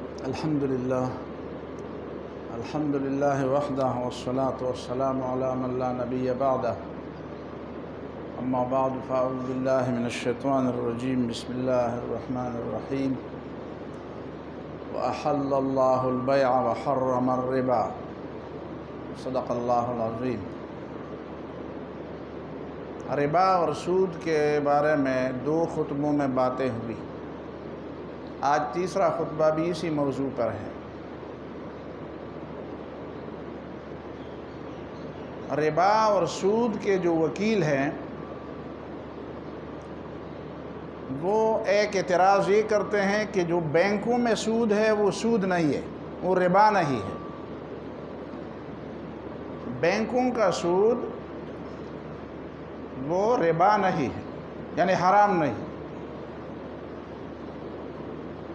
الحمد لله وحده والصلاة والسلام على من لا نبي بعده أما بعد فأعوذ بالله من الشيطان الرجيم بسم الله الرحمن الرحيم وأحل الله البيع وحرم الربا صدق اللہ العظیم۔ ربا اور سود کے بارے میں 2 خطبوں میں باتیں ہوئی، آج تیسرا خطبہ بھی اسی موضوع پر ہے۔ ربا اور سود کے جو وکیل ہیں وہ ایک اعتراض یہ کرتے ہیں کہ جو بینکوں میں سود ہے وہ سود نہیں ہے، وہ ربا نہیں ہے۔ بینکوں کا سود وہ ربا نہیں ہے، یعنی حرام نہیں۔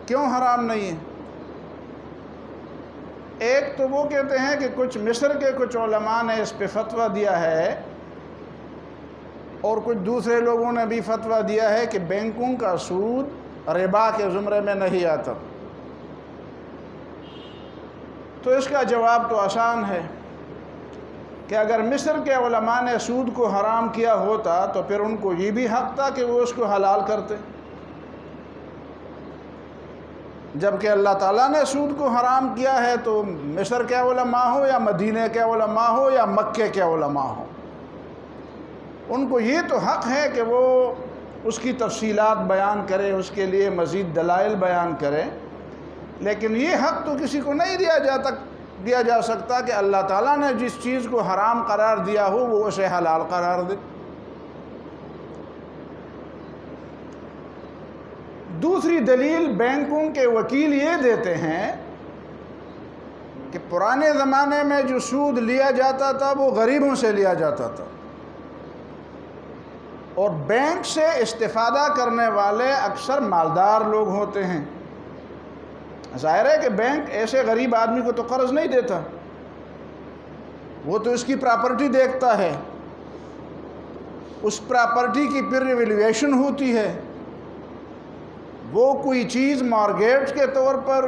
کیوں حرام نہیں ہے؟ ایک تو وہ کہتے ہیں کہ کچھ مصر کے کچھ علماء نے اس پہ فتویٰ دیا ہے اور کچھ دوسرے لوگوں نے بھی فتویٰ دیا ہے کہ بینکوں کا سود ربا کے زمرے میں نہیں آتا۔ تو اس کا جواب تو آسان ہے کہ اگر مصر کے علماء نے سود کو حرام کیا ہوتا تو پھر ان کو یہ بھی حق تھا کہ وہ اس کو حلال کرتے، جبکہ اللہ تعالیٰ نے سود کو حرام کیا ہے تو مصر کے علماء ہو یا مدینہ کے علماء ہو یا مکے کے علماء ہو، ان کو یہ تو حق ہے کہ وہ اس کی تفصیلات بیان کرے، اس کے لیے مزید دلائل بیان کرے، لیکن یہ حق تو کسی کو نہیں دیا جا سکتا کہ اللہ تعالیٰ نے جس چیز کو حرام قرار دیا ہو وہ اسے حلال قرار دے۔ دوسری دلیل بینکوں کے وکیل یہ دیتے ہیں کہ پرانے زمانے میں جو سود لیا جاتا تھا وہ غریبوں سے لیا جاتا تھا، اور بینک سے استفادہ کرنے والے اکثر مالدار لوگ ہوتے ہیں۔ ظاہر ہے کہ بینک ایسے غریب آدمی کو تو قرض نہیں دیتا، وہ تو اس کی پراپرٹی دیکھتا ہے، اس پراپرٹی کی پھر ایویلویشن ہوتی ہے، وہ کوئی چیز مارگیج کے طور پر،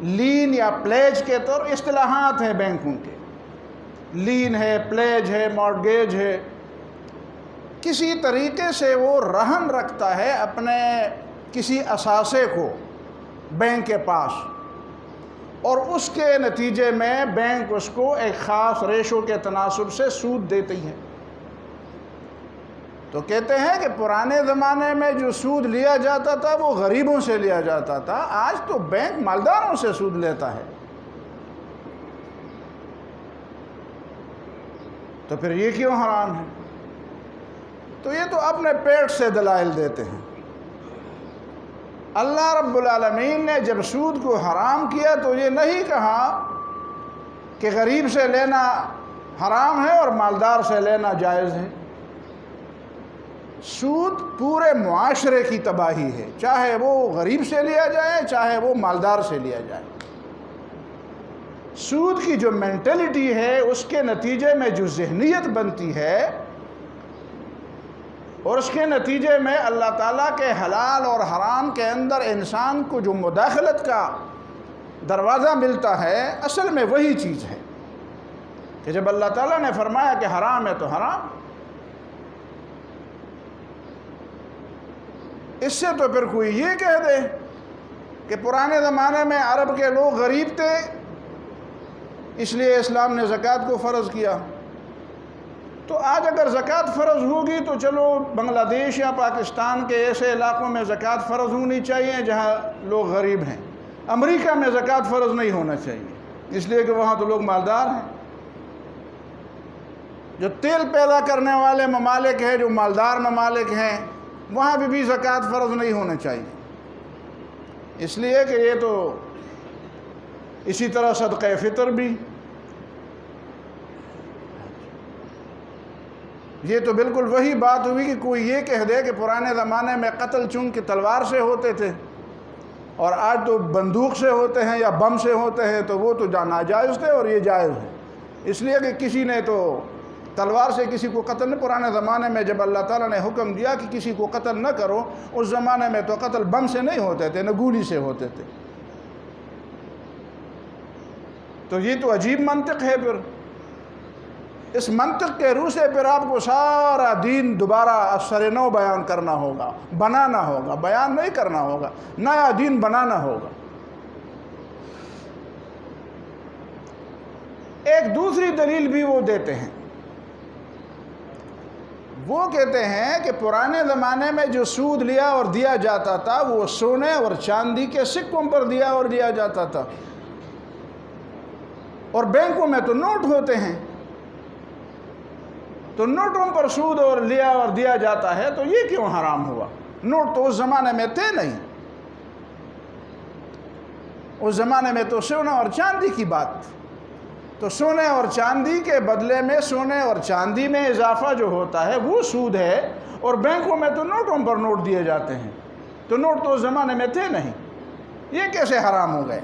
لین یا پلیج کے طور، اصطلاحات ہیں بینکوں کے، لین ہے، پلیج ہے، مارگیج ہے، کسی طریقے سے وہ رہن رکھتا ہے اپنے کسی اثاثے کو بینک کے پاس، اور اس کے نتیجے میں بینک اس کو ایک خاص ریشو کے تناسب سے سود دیتی ہے۔ تو کہتے ہیں کہ پرانے زمانے میں جو سود لیا جاتا تھا وہ غریبوں سے لیا جاتا تھا، آج تو بینک مالداروں سے سود لیتا ہے، تو پھر یہ کیوں حرام ہے؟ تو یہ تو اپنے پیٹ سے دلائل دیتے ہیں۔ اللہ رب العالمین نے جب سود کو حرام کیا تو یہ نہیں کہا کہ غریب سے لینا حرام ہے اور مالدار سے لینا جائز ہے۔ سود پورے معاشرے کی تباہی ہے، چاہے وہ غریب سے لیا جائے چاہے وہ مالدار سے لیا جائے۔ سود کی جو مینٹلٹی ہے، اس کے نتیجے میں جو ذہنیت بنتی ہے، اور اس کے نتیجے میں اللہ تعالیٰ کے حلال اور حرام کے اندر انسان کو جو مداخلت کا دروازہ ملتا ہے، اصل میں وہی چیز ہے کہ جب اللہ تعالیٰ نے فرمایا کہ حرام ہے تو حرام۔ اس سے تو پھر کوئی یہ کہہ دے کہ پرانے زمانے میں عرب کے لوگ غریب تھے اس لیے اسلام نے زکوٰۃ کو فرض کیا، تو آج اگر زکوٰۃ فرض ہوگی تو چلو بنگلہ دیش یا پاکستان کے ایسے علاقوں میں زکوٰۃ فرض ہونی چاہیے جہاں لوگ غریب ہیں، امریکہ میں زکوٰۃ فرض نہیں ہونا چاہیے اس لیے کہ وہاں تو لوگ مالدار ہیں۔ جو تیل پیدا کرنے والے ممالک ہیں، جو مالدار ممالک ہیں، وہاں بھی زکوٰۃ فرض نہیں ہونا چاہیے، اس لیے کہ یہ تو اسی طرح صدقہ فطر بھی، یہ تو بالکل وہی بات ہوئی کہ کوئی یہ کہہ دے کہ پرانے زمانے میں قتل چونکہ تلوار سے ہوتے تھے اور آج تو بندوق سے ہوتے ہیں یا بم سے ہوتے ہیں، تو وہ تو ناجائز تھے اور یہ جائز ہے، اس لیے کہ کسی نے تو تلوار سے کسی کو قتل نہیں۔ پرانے زمانے میں جب اللہ تعالیٰ نے حکم دیا کہ کسی کو قتل نہ کرو، اس زمانے میں تو قتل بم سے نہیں ہوتے تھے، نہ گولی سے ہوتے تھے، تو یہ تو عجیب منطق ہے پھر. اس منطق کے روح سے پھر آپ کو سارا دین دوبارہ سر نو بیان کرنا ہوگا، بنانا ہوگا، بیان نہیں کرنا ہوگا، نیا دین بنانا ہوگا. ایک دوسری دلیل بھی وہ دیتے ہیں. وہ کہتے ہیں کہ پرانے زمانے میں جو سود لیا اور دیا جاتا تھا وہ سونے اور چاندی کے سکوں پر دیا اور دیا جاتا تھا، اور بینکوں میں تو نوٹ ہوتے ہیں، تو نوٹوں پر سود اور لیا اور دیا جاتا ہے، تو یہ کیوں حرام ہوا؟ نوٹ تو اس زمانے میں تھے نہیں. اس زمانے میں تو سونا اور چاندی کی بات. تو سونے اور چاندی کے بدلے میں سونے اور چاندی میں اضافہ جو ہوتا ہے وہ سود ہے، اور بینکوں میں تو نوٹوں پر نوٹ دیے جاتے ہیں. تو نوٹ تو اس زمانے میں تھے نہیں، یہ کیسے حرام ہو گئے؟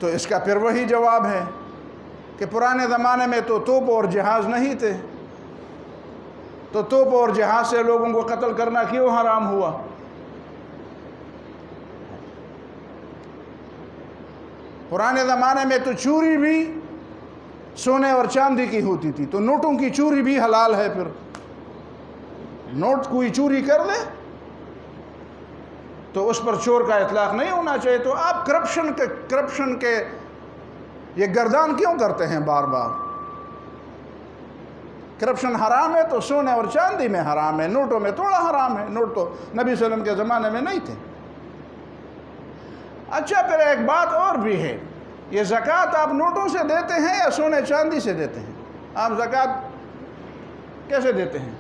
تو اس کا پھر وہی جواب ہے کہ پرانے زمانے میں تو توپ اور جہاز نہیں تھے، تو توپ اور جہاز سے لوگوں کو قتل کرنا کیوں حرام ہوا؟ پرانے زمانے میں تو چوری بھی سونے اور چاندی کی ہوتی تھی، تو نوٹوں کی چوری بھی حلال ہے. پھر نوٹ کوئی چوری کر لے تو اس پر چور کا اطلاق نہیں ہونا چاہیے. تو آپ کرپشن کے یہ گردان کیوں کرتے ہیں بار بار؟ کرپشن حرام ہے تو سونے اور چاندی میں حرام ہے، نوٹوں میں تھوڑا حرام ہے. نوٹ تو نبی صلی اللہ علیہ وسلم کے زمانے میں نہیں تھے. اچھا، پھر ایک بات اور بھی ہے، یہ زکوٰۃ آپ نوٹوں سے دیتے ہیں یا سونے چاندی سے دیتے ہیں؟ آپ زکوٰۃ کیسے دیتے ہیں؟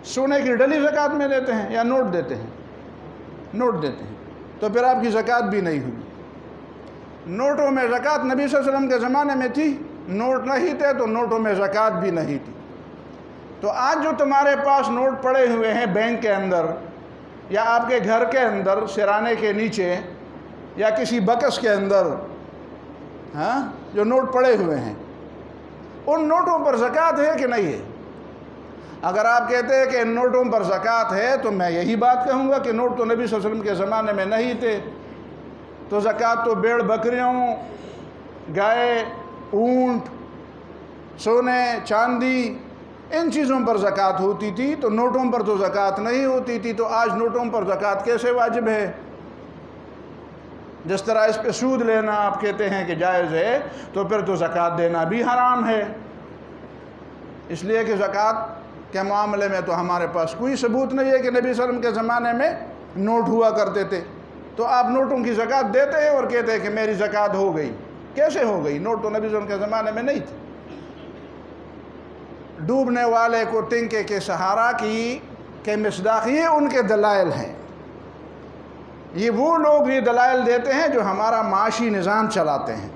سونے کی ڈلی زکوٰۃ میں دیتے ہیں یا نوٹ دیتے ہیں؟ نوٹ دیتے ہیں. تو پھر آپ کی زکوٰۃ بھی نہیں ہوئی. نوٹوں میں زکوٰۃ نبی صلی اللہ علیہ وسلم کے زمانے میں تھی، نوٹ نہیں تھے تو نوٹوں میں زکوٰۃ بھی نہیں تھی. تو آج جو تمہارے پاس نوٹ پڑے ہوئے ہیں بینک کے اندر یا آپ کے گھر کے اندر سرانے کے نیچے یا کسی بکس کے اندر جو نوٹ پڑے ہوئے ہیں، ان نوٹوں پر زکوٰۃ ہے کہ نہیں ہے؟ اگر آپ کہتے ہیں کہ ان نوٹوں پر زکوٰۃ ہے تو میں یہی بات کہوں گا کہ نوٹ تو نبی صلی اللہ علیہ وسلم کے زمانے میں نہیں تھے. تو زکوٰۃ تو بھیڑ بکریوں، گائے، اونٹ، سونے چاندی، ان چیزوں پر زکوٰۃ ہوتی تھی. تو نوٹوں پر تو زکوٰۃ نہیں ہوتی تھی. تو آج نوٹوں پر زکوٰۃ کیسے واجب ہے؟ جس طرح اس پہ سود لینا آپ کہتے ہیں کہ جائز ہے، تو پھر تو زکوٰۃ دینا بھی حرام ہے. اس لیے کہ زکوٰۃ کے معاملے میں تو ہمارے پاس کوئی ثبوت نہیں ہے کہ نبی صلی اللہ علیہ وسلم کے زمانے میں نوٹ ہوا کرتے تھے. تو آپ نوٹوں کی زکوٰۃ دیتے ہیں اور کہتے ہیں کہ میری زکوٰۃ ہو گئی. کیسے ہو گئی؟ نوٹ تو نبی صلی اللہ علیہ وسلم کے زمانے میں نہیں تھے. ڈوبنے والے کو ٹنکے کے سہارا کی کہ مصداق، یہ ان کے دلائل ہیں. یہ وہ لوگ یہ دلائل دیتے ہیں جو ہمارا معاشی نظام چلاتے ہیں.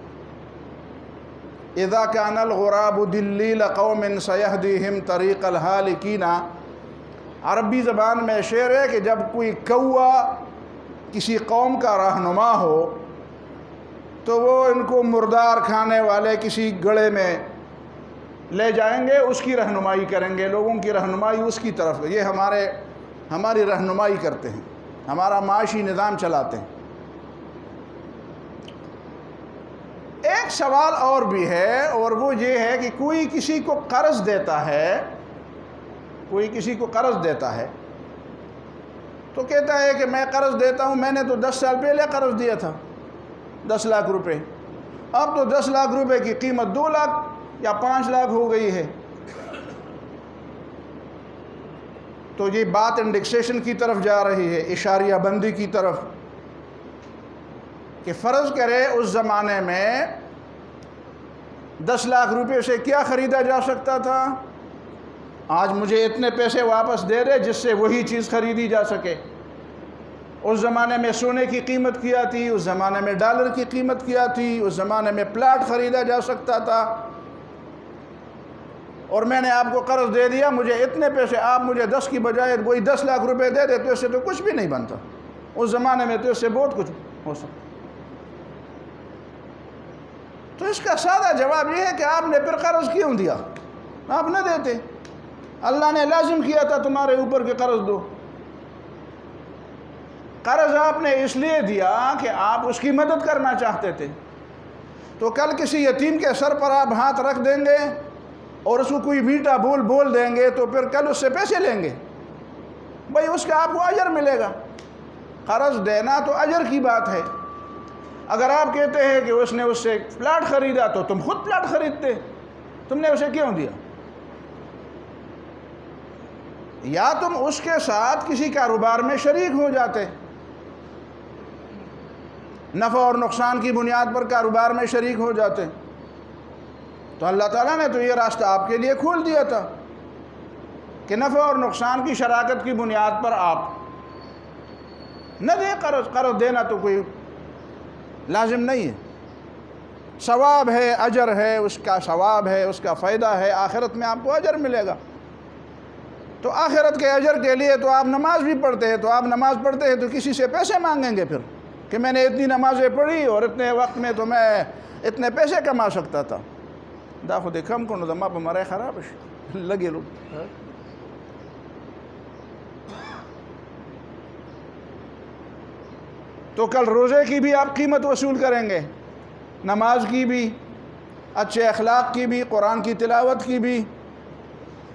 اذا كان الغراب دلیل قوم سیہدیہم طریق الہالکین. عربی زبان میں شعر ہے کہ جب کوئی کوا کسی قوم کا رہنما ہو تو وہ ان کو مردار کھانے والے کسی گڑھے میں لے جائیں گے، اس کی رہنمائی کریں گے، لوگوں کی رہنمائی اس کی طرف. یہ ہماری رہنمائی کرتے ہیں، ہمارا معاشی نظام چلاتے ہیں. ایک سوال اور بھی ہے، اور وہ یہ ہے کہ کوئی کسی کو قرض دیتا ہے، تو کہتا ہے کہ میں قرض دیتا ہوں، میں نے تو 10 سال پہلے قرض دیا تھا 10 لاکھ روپے، اب تو 10 لاکھ روپے کی قیمت 2 لاکھ یا 5 لاکھ ہو گئی ہے. تو یہ بات انڈیکسیشن کی طرف جا رہی ہے، اشاریہ بندی کی طرف، کہ فرض کرے اس زمانے میں 10 لاکھ روپے سے کیا خریدا جا سکتا تھا، آج مجھے اتنے پیسے واپس دے دے جس سے وہی چیز خریدی جا سکے. اس زمانے میں سونے کی قیمت کیا تھی، اس زمانے میں ڈالر کی قیمت کیا تھی، اس زمانے میں پلاٹ خریدا جا سکتا تھا، اور میں نے آپ کو قرض دے دیا، مجھے اتنے پیسے، آپ مجھے 10 کی بجائے وہی 10 لاکھ روپے دے دے، تو اس سے تو کچھ بھی نہیں بنتا. اس زمانے میں تو اس سے بہت کچھ ہو سکتا. تو اس کا سادہ جواب یہ ہے کہ آپ نے پھر قرض کیوں دیا؟ آپ نہ دیتے، اللہ نے لازم کیا تھا تمہارے اوپر کہ قرض دو. قرض آپ نے اس لیے دیا کہ آپ اس کی مدد کرنا چاہتے تھے، تو کل کسی یتیم کے سر پر آپ ہاتھ رکھ دیں گے اور اس کو کوئی میٹھا بول دیں گے تو پھر کل اس سے پیسے لیں گے، بھائی اس کا آپ کو اجر ملے گا۔ قرض دینا تو اجر کی بات ہے۔ اگر آپ کہتے ہیں کہ اس نے اس سے پلاٹ خریدا تو تم خود پلاٹ خریدتے، تم نے اسے کیوں دیا؟ یا تم اس کے ساتھ کسی کاروبار میں شریک ہو جاتے، نفع اور نقصان کی بنیاد پر کاروبار میں شریک ہو جاتے، تو اللہ تعالیٰ نے تو یہ راستہ آپ کے لیے کھول دیا تھا کہ نفع اور نقصان کی شراکت کی بنیاد پر آپ نہ دیں قرض دینا تو کوئی لازم نہیں ہے، ثواب ہے، اجر ہے، اس کا ثواب ہے، اس کا فائدہ ہے، آخرت میں آپ کو اجر ملے گا۔ تو آخرت کے اجر کے لیے تو آپ نماز بھی پڑھتے ہیں، تو آپ نماز پڑھتے ہیں تو کسی سے پیسے مانگیں گے پھر کہ میں نے اتنی نمازیں پڑھی اور اتنے وقت میں تو میں اتنے پیسے کما سکتا تھا۔ دا خود کم کنو دا ما پا مرے خرابش لگے لو۔ تو کل روزے کی بھی آپ قیمت وصول کریں گے، نماز کی بھی، اچھے اخلاق کی بھی، قرآن کی تلاوت کی بھی،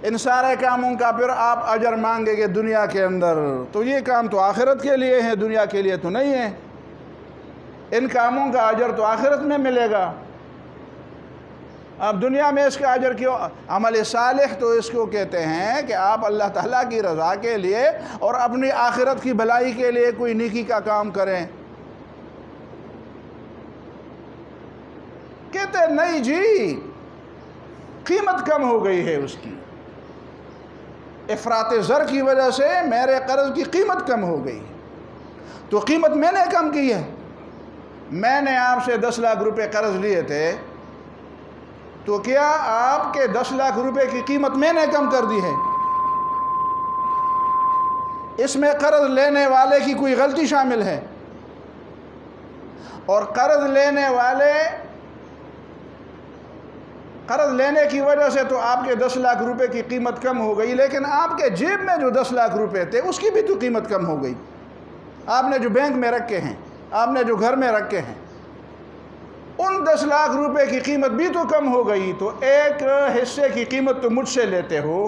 ان سارے کاموں کا پھر آپ اجر مانگیں گے دنیا کے اندر۔ تو یہ کام تو آخرت کے لیے ہے، دنیا کے لیے تو نہیں ہے۔ ان کاموں کا اجر تو آخرت میں ملے گا۔ اب دنیا میں اس کا اجر کیوں؟ عمل صالح تو اس کو کہتے ہیں کہ آپ اللہ تعالیٰ کی رضا کے لیے اور اپنی آخرت کی بھلائی کے لیے کوئی نیکی کا کام کریں۔ کہتے ہیں نہیں جی، قیمت کم ہو گئی ہے اس کی، افراط زر کی وجہ سے میرے قرض کی قیمت کم ہو گئی۔ تو قیمت میں نے کم کی ہے، میں نے آپ سے 10 لاکھ روپے قرض لیے تھے، تو کیا آپ کے 10 لاکھ روپے کی قیمت میں نے کم کر دی ہے؟ اس میں قرض لینے والے کی کوئی غلطی شامل ہے، اور قرض لینے کی وجہ سے تو آپ کے 10 لاکھ روپے کی قیمت کم ہو گئی، لیکن آپ کے جیب میں جو 10 لاکھ روپے تھے اس کی بھی تو قیمت کم ہو گئی۔ آپ نے جو بینک میں رکھے ہیں، آپ نے جو گھر میں رکھے ہیں، ان 10 لاکھ روپے کی قیمت بھی تو کم ہو گئی۔ تو ایک حصے کی قیمت تو مجھ سے لیتے ہو،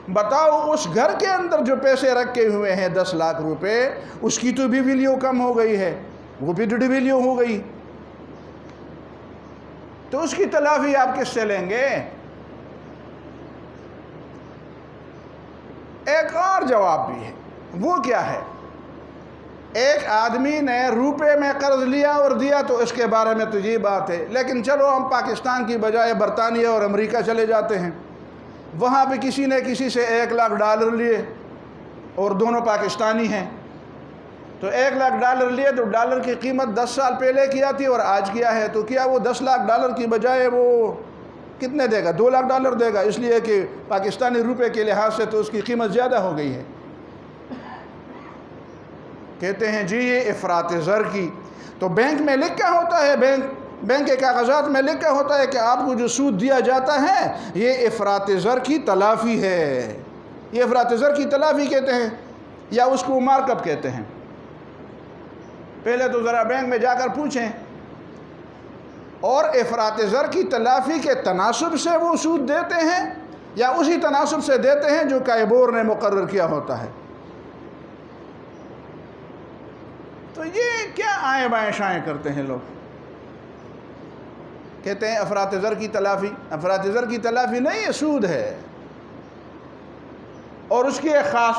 بتاؤ اس گھر کے اندر جو پیسے رکھے ہوئے ہیں 10 لاکھ روپے، اس کی تو بھی ویلیو کم ہو گئی ہے، وہ بھی ڈی ویلیو ہو گئی۔ تو اس کی تلافی آپ کس سے لیں گے؟ ایک اور جواب بھی ہے، وہ کیا ہے؟ ایک آدمی نے روپے میں قرض لیا اور دیا تو اس کے بارے میں تو یہ بات ہے، لیکن چلو ہم پاکستان کی بجائے برطانیہ اور امریکہ چلے جاتے ہیں، وہاں پہ کسی نے کسی سے 1 لاکھ ڈالر لیے اور دونوں پاکستانی ہیں، تو 1 لاکھ ڈالر لیے تو ڈالر کی قیمت 10 سال پہلے کیا تھی اور آج کیا ہے، تو کیا وہ 10 لاکھ ڈالر کی بجائے وہ کتنے دے گا؟ 2 لاکھ ڈالر دے گا، اس لیے کہ پاکستانی روپے کے لحاظ سے تو اس کی قیمت زیادہ ہو گئی ہے۔ کہتے ہیں جی یہ افراط زر کی، تو بینک میں لکھا ہوتا ہے، بینک کے کاغذات میں لکھا ہوتا ہے کہ آپ کو جو سود دیا جاتا ہے یہ افراط زر کی تلافی ہے، یہ افراط زر کی تلافی کہتے ہیں، یا اس کو مارک اپ کہتے ہیں۔ پہلے تو ذرا بینک میں جا کر پوچھیں، اور افراط زر کی تلافی کے تناسب سے وہ سود دیتے ہیں یا اسی تناسب سے دیتے ہیں جو کائبور نے مقرر کیا ہوتا ہے؟ تو یہ کیا آئیں بائیں شائیں کرتے ہیں لوگ؟ کہتے ہیں افراط زر کی تلافی، افراط زر کی تلافی نہیں، یہ سود ہے، اور اس کی ایک خاص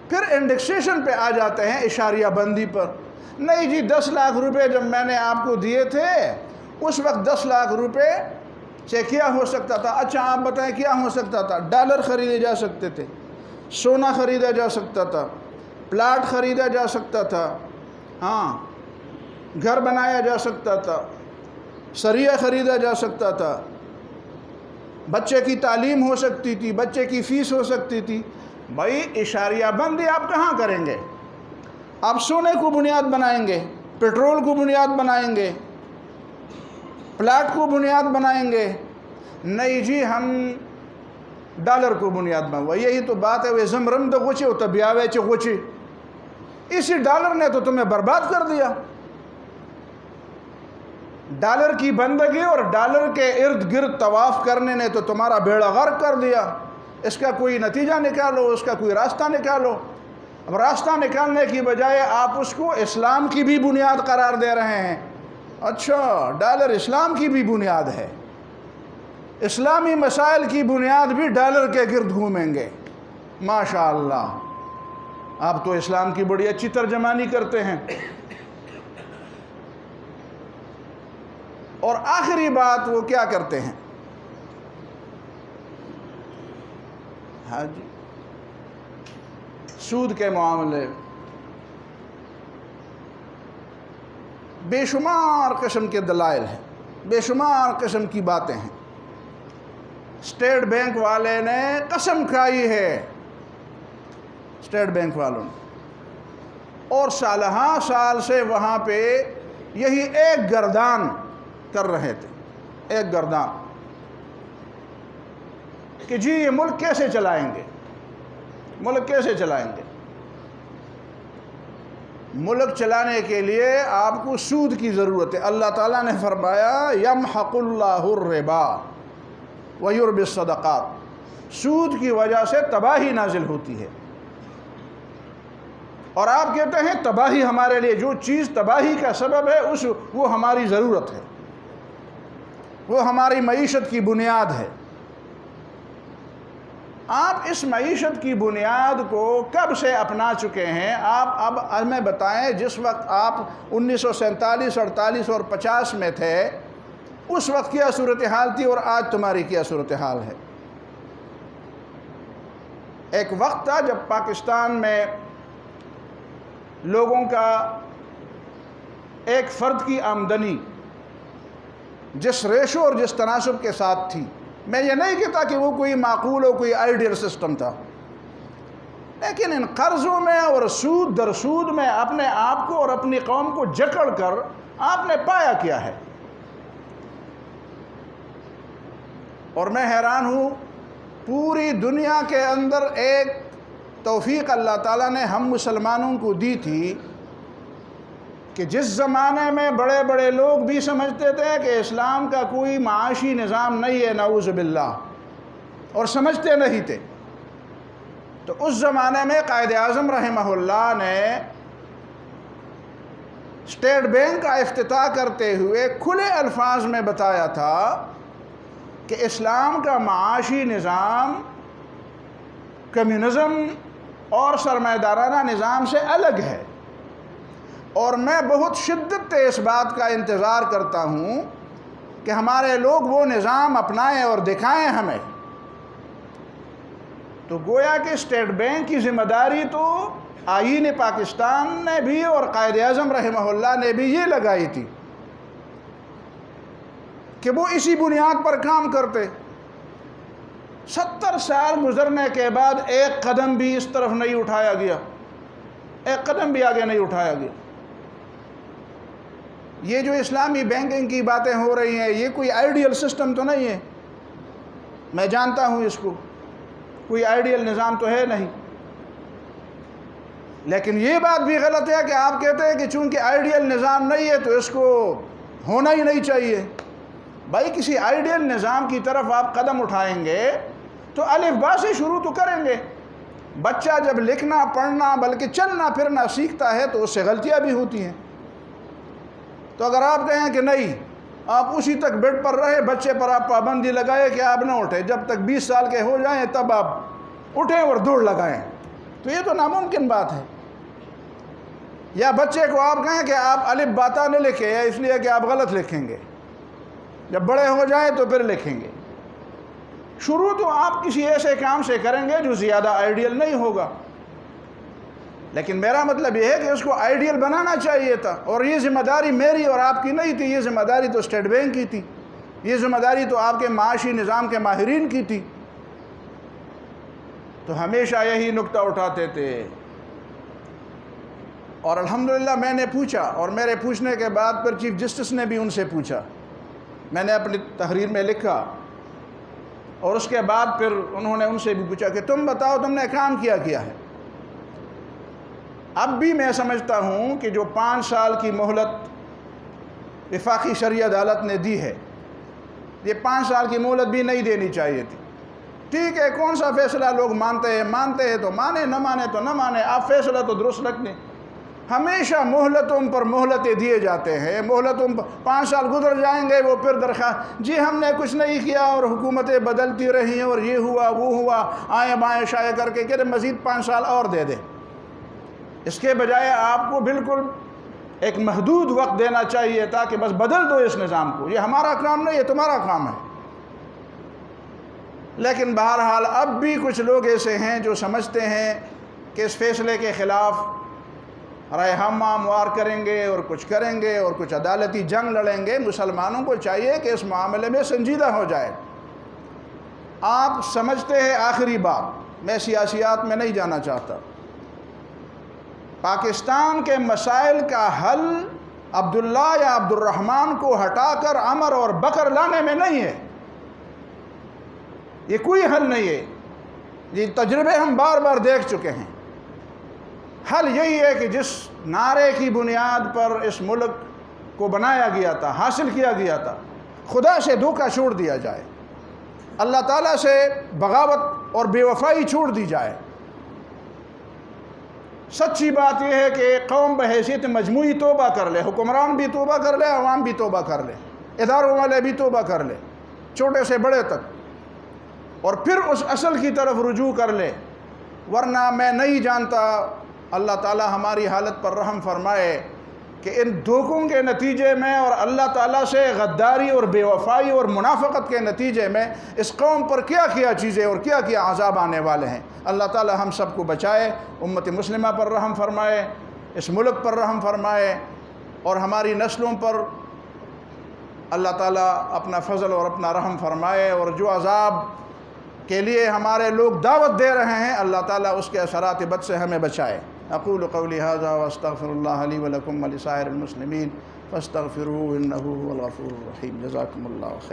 پھر انڈیکسیشن پہ آ جاتے ہیں، اشاریہ بندی پر۔ نہیں جی 10 لاکھ روپے جب میں نے آپ کو دیے تھے اس وقت 10 لاکھ روپے سے کیا ہو سکتا تھا؟ اچھا آپ بتائیں کیا ہو سکتا تھا؟ ڈالر خریدے جا سکتے تھے، سونا خریدا جا سکتا تھا، پلاٹ خریدا جا سکتا تھا، ہاں گھر بنایا جا سکتا تھا، سریہ خریدا جا سکتا تھا، بچے کی تعلیم ہو سکتی تھی، بچے کی فیس ہو سکتی تھی۔ بھائی اشاریہ بندی آپ کہاں کریں گے؟ آپ سونے کو بنیاد بنائیں گے، پیٹرول کو بنیاد بنائیں گے، پلاٹ کو بنیاد بنائیں گے؟ نہیں جی ہم ڈالر کو بنیاد بنائیں۔ یہی تو بات ہے، وہ زمرم دو غچے ہوتا بیاوے چے غچے، اسی ڈالر نے تو تمہیں برباد کر دیا. ڈالر کی بندگی اور ڈالر کے ارد گرد طواف کرنے نے تو تمہارا بیڑا غرق کر دیا. اس کا کوئی نتیجہ نکالو، اس کا کوئی راستہ نکالو. اب راستہ نکالنے کی بجائے آپ اس کو اسلام کی بھی بنیاد قرار دے رہے ہیں. اچھا، ڈالر اسلام کی بھی بنیاد ہے، اسلامی مسائل کی بنیاد بھی ڈالر کے گرد گھومیں گے. ماشاء اللہ، آپ تو اسلام کی بڑی اچھی ترجمانی کرتے ہیں. اور آخری بات وہ کیا کرتے ہیں؟ ہاں جی، سود کے معاملے بے شمار قسم کے دلائل ہیں، بے شمار قسم کی باتیں ہیں. اسٹیٹ بینک والے نے قسم کھائی ہے، اسٹیٹ بینک والوں نے، اور سالہا سال سے وہاں پہ یہی ایک گردان کر رہے تھے، ایک گردان کہ جی یہ ملک کیسے چلائیں گے، ملک کیسے چلائیں گے. ملک چلانے کے لیے آپ کو سود کی ضرورت ہے. اللہ تعالیٰ نے فرمایا یمحق اللہ الربا ویربی الصدقات. سود کی وجہ سے تباہی نازل ہوتی ہے، اور آپ کہتے ہیں تباہی ہمارے لیے، جو چیز تباہی کا سبب ہے وہ ہماری ضرورت ہے، وہ ہماری معیشت کی بنیاد ہے. آپ اس معیشت کی بنیاد کو کب سے اپنا چکے ہیں؟ آپ اب ہمیں بتائیں، جس وقت آپ 1947، 48 اور 50 میں تھے، اس وقت کیا صورتحال تھی اور آج تمہاری کیا صورتحال ہے؟ ایک وقت تھا جب پاکستان میں لوگوں کا ایک فرد کی آمدنی جس ریشو اور جس تناسب کے ساتھ تھی، میں یہ نہیں کہتا کہ وہ کوئی معقول اور کوئی آئیڈیل سسٹم تھا، لیکن ان قرضوں میں اور سود در سود میں اپنے آپ کو اور اپنی قوم کو جکڑ کر آپ نے پایا کیا ہے. اور میں حیران ہوں، پوری دنیا کے اندر ایک توفیق اللہ تعالیٰ نے ہم مسلمانوں کو دی تھی کہ جس زمانے میں بڑے بڑے لوگ بھی سمجھتے تھے کہ اسلام کا کوئی معاشی نظام نہیں ہے، نعوذ باللہ، اور سمجھتے نہیں تھے، تو اس زمانے میں قائد اعظم رحمہ اللہ نے اسٹیٹ بینک کا افتتاح کرتے ہوئے کھلے الفاظ میں بتایا تھا کہ اسلام کا معاشی نظام کمیونزم اور سرمایہ دارانہ نظام سے الگ ہے، اور میں بہت شدت سے اس بات کا انتظار کرتا ہوں کہ ہمارے لوگ وہ نظام اپنائیں اور دکھائیں ہمیں. تو گویا کہ اسٹیٹ بینک کی ذمہ داری تو آئین پاکستان نے بھی اور قائد اعظم رحمہ اللہ نے بھی یہ لگائی تھی کہ وہ اسی بنیاد پر کام کرتے. 70 سال گزرنے کے بعد ایک قدم بھی اس طرف نہیں اٹھایا گیا، ایک قدم بھی آگے نہیں اٹھایا گیا. یہ جو اسلامی بینکنگ کی باتیں ہو رہی ہیں، یہ کوئی آئیڈیل سسٹم تو نہیں ہے، میں جانتا ہوں اس کو، کوئی آئیڈیل نظام تو ہے نہیں، لیکن یہ بات بھی غلط ہے کہ آپ کہتے ہیں کہ چونکہ آئیڈیل نظام نہیں ہے تو اس کو ہونا ہی نہیں چاہیے. بھائی کسی آئیڈیل نظام کی طرف آپ قدم اٹھائیں گے تو الف با سے شروع تو کریں گے. بچہ جب لکھنا پڑھنا بلکہ چلنا پھرنا سیکھتا ہے تو اس سے غلطیاں بھی ہوتی ہیں. تو اگر آپ کہیں کہ نہیں، آپ اسی تک بیڈ پر رہے، بچے پر آپ پابندی لگائے کہ آپ نہ اٹھیں، جب تک 20 سال کے ہو جائیں تب آپ اٹھیں اور دوڑ لگائیں، تو یہ تو ناممکن بات ہے. یا بچے کو آپ کہیں کہ آپ الف باتا نہ لکھیں، اس لیے کہ آپ غلط لکھیں گے، جب بڑے ہو جائیں تو پھر لکھیں گے. شروع تو آپ کسی ایسے کام سے کریں گے جو زیادہ آئیڈیل نہیں ہوگا، لیکن میرا مطلب یہ ہے کہ اس کو آئیڈیل بنانا چاہیے تھا. اور یہ ذمہ داری میری اور آپ کی نہیں تھی، یہ ذمہ داری تو اسٹیٹ بینک کی تھی، یہ ذمہ داری تو آپ کے معاشی نظام کے ماہرین کی تھی. تو ہمیشہ یہی نکتہ اٹھاتے تھے. اور الحمدللہ میں نے پوچھا، اور میرے پوچھنے کے بعد پھر چیف جسٹس نے بھی ان سے پوچھا، میں نے اپنی تحریر میں لکھا، اور اس کے بعد پھر انہوں نے ان سے بھی پوچھا کہ تم بتاؤ تم نے کام کیا ہے. اب بھی میں سمجھتا ہوں کہ جو 5 سال کی مہلت وفاقی شرعی عدالت نے دی ہے، یہ 5 سال کی مہلت بھی نہیں دینی چاہیے تھی۔ ٹھیک ہے، کون سا فیصلہ لوگ مانتے ہیں تو مانے، نہ مانے تو نہ مانے، آپ فیصلہ تو درست رکھیں۔ ہمیشہ مہلتوں پر مہلتیں دیے جاتے ہیں، مہلتوں پر 5 سال گزر جائیں گے، وہ پھر درخواست، جی ہم نے کچھ نہیں کیا اور حکومتیں بدلتی رہی اور یہ ہوا وہ ہوا، آئیں بائیں شائع کر کے کہتے مزید 5 سال اور دے دیں۔ اس کے بجائے آپ کو بالکل ایک محدود وقت دینا چاہیے تاکہ بس بدل دو اس نظام کو، یہ ہمارا کام نہیں، یہ تمہارا کام ہے۔ لیکن بہرحال اب بھی کچھ لوگ ایسے ہیں جو سمجھتے ہیں کہ اس فیصلے کے خلاف رائے ہموار کریں گے اور کچھ کریں گے اور کچھ عدالتی جنگ لڑیں گے۔ مسلمانوں کو چاہیے کہ اس معاملے میں سنجیدہ ہو جائے۔ آپ سمجھتے ہیں، آخری بات، میں سیاسیات میں نہیں جانا چاہتا، پاکستان کے مسائل کا حل عبداللہ یا عبد الرحمن کو ہٹا کر عمر اور بکر لانے میں نہیں ہے، یہ کوئی حل نہیں ہے، یہ تجربے ہم بار بار دیکھ چکے ہیں۔ حل یہی ہے کہ جس نعرے کی بنیاد پر اس ملک کو بنایا گیا تھا، حاصل کیا گیا تھا، خدا سے دھوکہ چھوڑ دیا جائے، اللہ تعالیٰ سے بغاوت اور بے وفائی چھوڑ دی جائے۔ سچی بات یہ ہے کہ قوم بحیثیت مجموعی توبہ کر لے، حکمران بھی توبہ کر لے، عوام بھی توبہ کر لے، اداروں والے بھی توبہ کر لے، چھوٹے سے بڑے تک، اور پھر اس اصل کی طرف رجوع کر لے۔ ورنہ میں نہیں جانتا، اللہ تعالیٰ ہماری حالت پر رحم فرمائے کہ ان دھوکوں کے نتیجے میں اور اللہ تعالیٰ سے غداری اور بے وفائی اور منافقت کے نتیجے میں اس قوم پر کیا کیا چیزیں اور کیا کیا عذاب آنے والے ہیں۔ اللہ تعالیٰ ہم سب کو بچائے، امت مسلمہ پر رحم فرمائے، اس ملک پر رحم فرمائے، اور ہماری نسلوں پر اللہ تعالیٰ اپنا فضل اور اپنا رحم فرمائے، اور جو عذاب کے لیے ہمارے لوگ دعوت دے رہے ہیں اللہ تعالیٰ اس کے اثرات بد سے ہمیں بچائے۔ اقول قولی ھذا واستغفر اللہ لی ولکم ولسائر المسلمین فاستغفروہ انہ هو الغفور الرحیم۔ جزاکم اللہ خیر۔